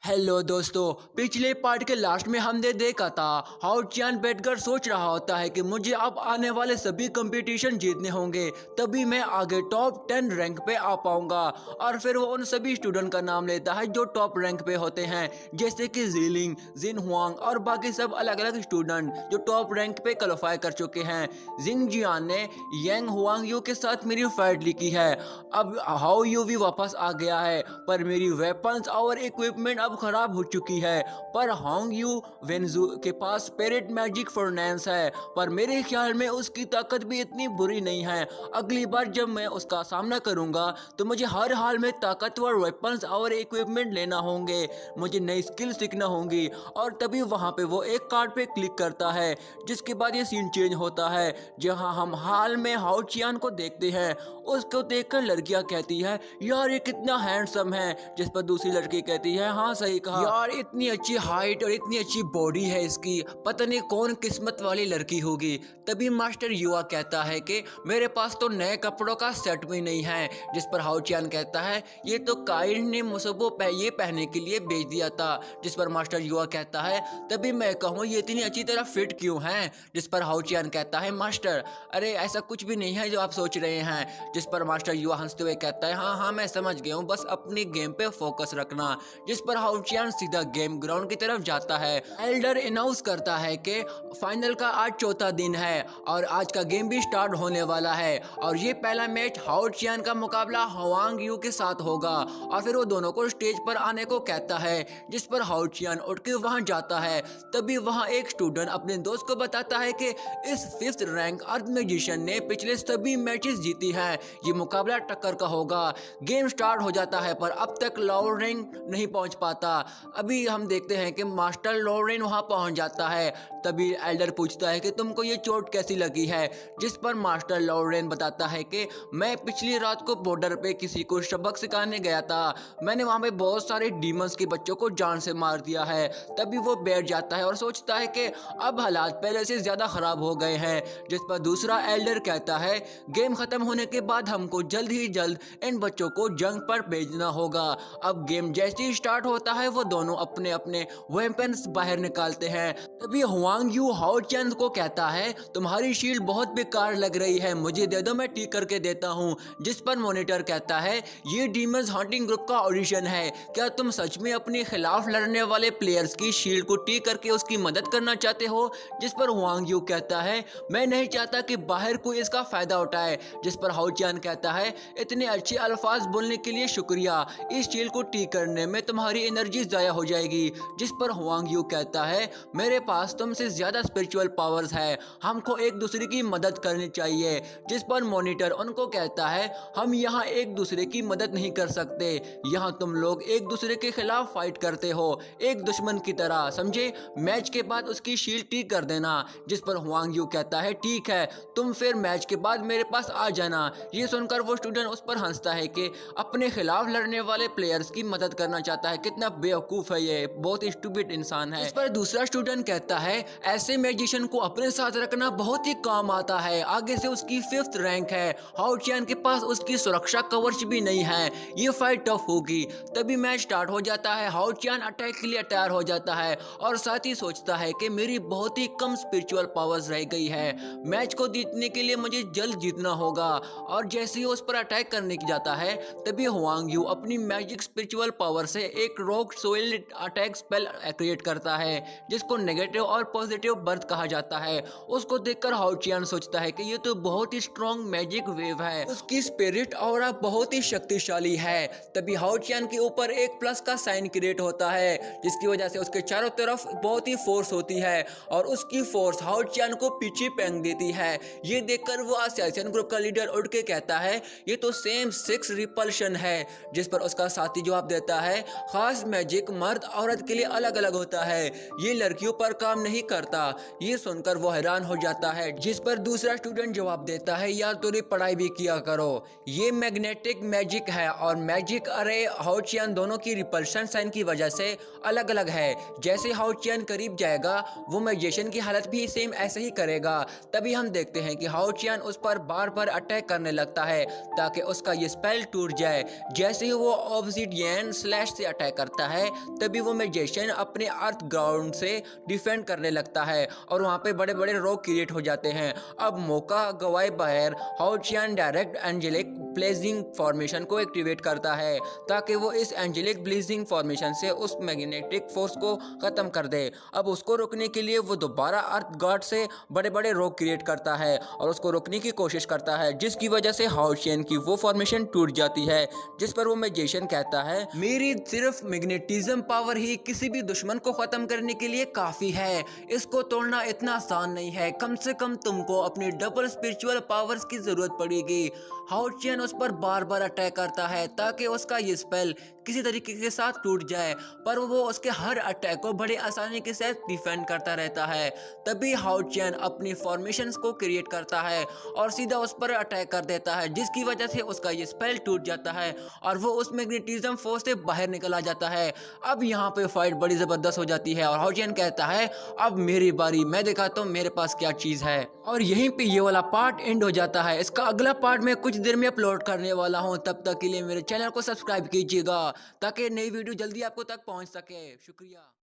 Hello दोस्तों, पिछले part के लास्ट में हमने देखा था हाउ चियान बैठकर सोच रहा होता है कि मुझे अब आने वाले सभी कंपटीशन जीतने होंगे, तभी मैं आगे टॉप 10 रैंक पे आ पाऊंगा। और फिर वो उन सभी स्टूडेंट का नाम लेता है जो टॉप रैंक पे होते हैं, जैसे कि जीलिंग, जिन हुआंग और बाकी सब अलग अलग स्टूडेंट जो टॉप रैंक पे क्वालिफाई कर चुके हैं। जिंग जियान ने यांग हुआंग यू के साथ मेरी फाइट लिखी है। अब हाउ यू भी वापस आ गया है, पर मेरी वेपन्स और इक्विपमेंट अब खराब हो चुकी है। पर होंग यू वेंजू के पास स्पिरिट मैजिक फर्नेंस है, पर मेरे ख्याल में उसकी ताकत भी इतनी बुरी नहीं है। अगली बार जब मैं उसका सामना करूंगा तो मुझे हर हाल में ताकतवर वेपन्स और इक्विपमेंट लेना होंगे, मुझे नई स्किल सीखना होंगी। और तभी वहां पे वो एक कार्ड पे क्लिक करता है, जिसके बाद ये सीन चेंज होता है, जहां हम हाल में हाउ चियान को देखते हैं। उसको देखकर लड़कियां कहती है, यार ये कितना हैंडसम है, जिस पर दूसरी लड़की कहती है, हाँ सही कहा यार, इतनी अच्छी हाइट और इतनी अच्छी बॉडी है इसकी, पता नहीं कौन किस्मत वाली लड़की होगी। तभी मास्टर युवा कहता है कि मेरे पास तो नए कपड़ों का सेट भी नहीं है, जिस पर हाउ चियान कहता है ये तो काइन ने मुझे ये पहनने के लिए भेज दिया था। जिस पर मास्टर युवा कहता है तभी मैं कहूँ ये इतनी अच्छी तरह फिट क्यों है। जिस पर हाउ चियान कहता है मास्टर अरे ऐसा कुछ भी नहीं है जो आप सोच रहे हैं। जिस पर मास्टर युवा हंसते हुए कहता है हाँ हाँ मैं समझ गया हूँ, बस अपनी गेम पे फोकस रखना। जिस पर हाउ चियान सीधा गेम ग्राउंड की तरफ जाता है। एल्डर अनाउंस करता है कि फाइनल का आज चौथा दिन है और आज का गेम भी स्टार्ट होने वाला है, और ये पहला मैच हाउ चियान का मुकाबला हुआंग यू के साथ होगा। और फिर वो दोनों को स्टेज पर आने को कहता है, जिस पर हाउ चियान उठ के वहां जाता है। तभी वहां एक स्टूडेंट अपने दोस्त को बताता है कि इस 5th रैंक अर्थ मैजिशियन ने पिछले सभी मैचेस जीती हैं, ये मुकाबला टक्कर का होगा। गेम स्टार्ट हो जाता है पर अब तक लॉरेन नहीं पहुंच पाता। अभी हम देखते हैं कि मास्टर लॉरेन वहां पहुंच जाता है। तभी एल्डर पूछता है कि तुमको ये चोट कैसी लगी है। जिस पर मास्टर लॉरेन बताता है कि मैं पिछली रात को बॉर्डर पे किसी को सबक सिखाने गया था, मैंने वहां पे बहुत सारे डीमंस के बच्चों को जान से मार दिया है। तभी वो बैठ जाता है और सोचता है कि अब हालात पहले से ज्यादा खराब हो गए हैं। जिस पर दूसरा एल्डर कहता है गेम खत्म होने के बाद हमको जल्द ही जल्द इन बच्चों को जंग पर भेजना होगा। अब गेम जैसे ही स्टार्ट होता है वो दोनों अपने अपने वेपन्स बाहर निकालते हैं। तभी हुआंग यू हाउ चियान को कहता है तुम्हारी शील्ड बहुत बेकार लग रही है, मुझे दे दो, मैं ठीक करके देता हूँ। जिस पर मॉनिटर कहता है ये डीमंस हंटिंग ग्रुप का ऑडिशन है, क्या तुम सच में अपने खिलाफ लड़ने वाले प्लेयर्स की शील्ड को ठीक करके उसकी मदद करना चाहते हो। जिस पर हुआंग यू कहता है मैं नहीं चाहता कि बाहर कोई इसका फायदा उठाए। जिस पर हाउ चियान कहता है इतने अच्छे अल्फाज बोलने के लिए शुक्रिया, इस शील्ड को ठीक करने में तुम्हारी एनर्जी जाया हो जाएगी। जिस पर हुआंग यू कहता है मेरे पास तुमसे ज्यादा स्पिरिचुअल पावर्स है, हमको एक दूसरे की मदद करनी चाहिए। जिस पर मॉनिटर उनको कहता है हम यहाँ एक दूसरे की मदद नहीं कर सकते, यहाँ तुम लोग एक दूसरे के खिलाफ फाइट करते हो, एक दुश्मन की तरह, समझे। मैच के बाद उसकी शील्ड ठीक कर देना। जिस पर हुआंग यू कहता है ठीक है, तुम फिर मैच के बाद मेरे पास आ जाना। ये सुनकर वो स्टूडेंट उस पर हंसता है कि अपने खिलाफ लड़ने वाले प्लेयर्स की मदद करना चाहता है, कितना बेवकूफ है ये, बहुत ही स्टूपिड इंसान है। इस पर दूसरा स्टूडेंट कहता है ऐसे मैजिशियन को अपने साथ रखना बहुत ही काम आता है, आगे से उसकी 5th रैंक है, हाउ चियान के पास उसकी सुरक्षा कवच भी नहीं है, ये फाइट टफ होगी। तभी मैच स्टार्ट हो जाता है। हाउ चियान अटैक के लिए तैयार हो जाता है और साथ ही सोचता है कि मेरी बहुत ही कम स्पिरिचुअल पावर्स रह गई है, मैच को जीतने के लिए मुझे जल्द जीतना होगा। और जैसे ही उस पर अटैक करने की जाता है तभी हुआंग यू अपनी मैजिक स्पिरिचुअल पावर से एक rock soil attack spell create करता है, जिसको नेगेटिव और पॉजिटिव बर्थ कहा जाता है। उसको देखकर हाउ चियान सोचता है कि ये तो बहुत ही स्ट्रॉन्ग मैजिक वेव है, उसकी स्पिरिट ऑरा बहुत ही शक्तिशाली है। तभी हाउ चियान के ऊपर एक प्लस का साइन क्रिएट होता है, जिसकी वजह से उसके चारों तरफ बहुत ही फोर्स होती है और उसकी फोर्स हाउ चियान को पीछे फेंक देती है। ये देखकर वो असैसिन ग्रुप का लीडर उठ के कहता है ये तो सेम 6 रिपल्शन है। जिस पर उसका साथी जवाब देता है खास मैजिक मर्द औरत के लिए अलग अलग होता है, ये लड़कियों पर काम नहीं करता। ये सुनकर वो हैरान हो जाता है। जिस पर दूसरा स्टूडेंट जवाब देता है यार थोड़ी पढ़ाई भी किया करो, ये मैग्नेटिक मैजिक है और मैजिक अरे हाउ चियान दोनों की रिपल्शन साइन की वजह से अलग अलग है। जैसे हाउ चियान करीब जाएगा वो मैजिशियन की हालत भी सेम ऐसे ही करेगा। तभी हम देखते हैं कि हाउ चियान उस पर बार बार अटैक करने लगता है ताकि उसका ये स्पेल टूट जाए। जैसे ही वो ऑब्सिडियन स्लैश से अटैक करता देखता है तभी वो मैजिशियन अपने अर्थ ग्राउंड से डिफेंड करने लगता है और वहाँ पे बड़े बड़े रॉक क्रिएट हो जाते हैं। अब मौका गवाए बगैर Hao Qian direct angelic blazing formation को एक्टिवेट करता है ताकि वो इस एंजेलिक ब्लेजिंग फॉर्मेशन से उस मैग्नेटिक फोर्स को खत्म कर दे। अब उसको रोकने के लिए वो दोबारा अर्थ गॉड से बड़े बड़े रॉक क्रिएट करता है और उसको रोकने की कोशिश करता है, जिसकी वजह से हाओ चियान की वो फॉर्मेशन टूट जाती है। जिस पर वो मैजिशियन कहता है, मेरी सिर्फ मैग्नेटिज्म पावर ही किसी भी दुश्मन को खत्म करने के लिए काफी है, इसको तोड़ना इतना आसान नहीं है, कम से कम तुमको अपनी डबल स्पिरिचुअल पावर्स की जरूरत पड़ेगी। हाओ चियान उस पर बार बार अटैक करता है ताकि उसका ये स्पेल किसी तरीके के साथ टूट जाए, पर वो उसके हर अटैक को बड़े आसानी के साथ डिफेंड करता रहता है। तभी हाओ चियान अपनी फॉर्मेशंस को क्रिएट करता है और सीधा उस पर अटैक कर देता है, जिसकी वजह से उसका ये स्पेल टूट जाता है और वो उस मैग्नेटिज्म फोर्स से बाहर निकल आ जाता है। अब यहाँ पे फाइट बड़ी जबरदस्त हो जाती है और हाओ चियान कहता है, अब मेरी बारी, मैं दिखाता हूँ मेरे पास क्या चीज है। और यहीं पे ये वाला पार्ट एंड हो जाता है। इसका अगला पार्ट मैं कुछ देर में अपलोड करने वाला हूँ, तब तक के लिए मेरे चैनल को सब्सक्राइब कीजिएगा ताकि नई वीडियो जल्दी आपको तक पहुँच सके। शुक्रिया।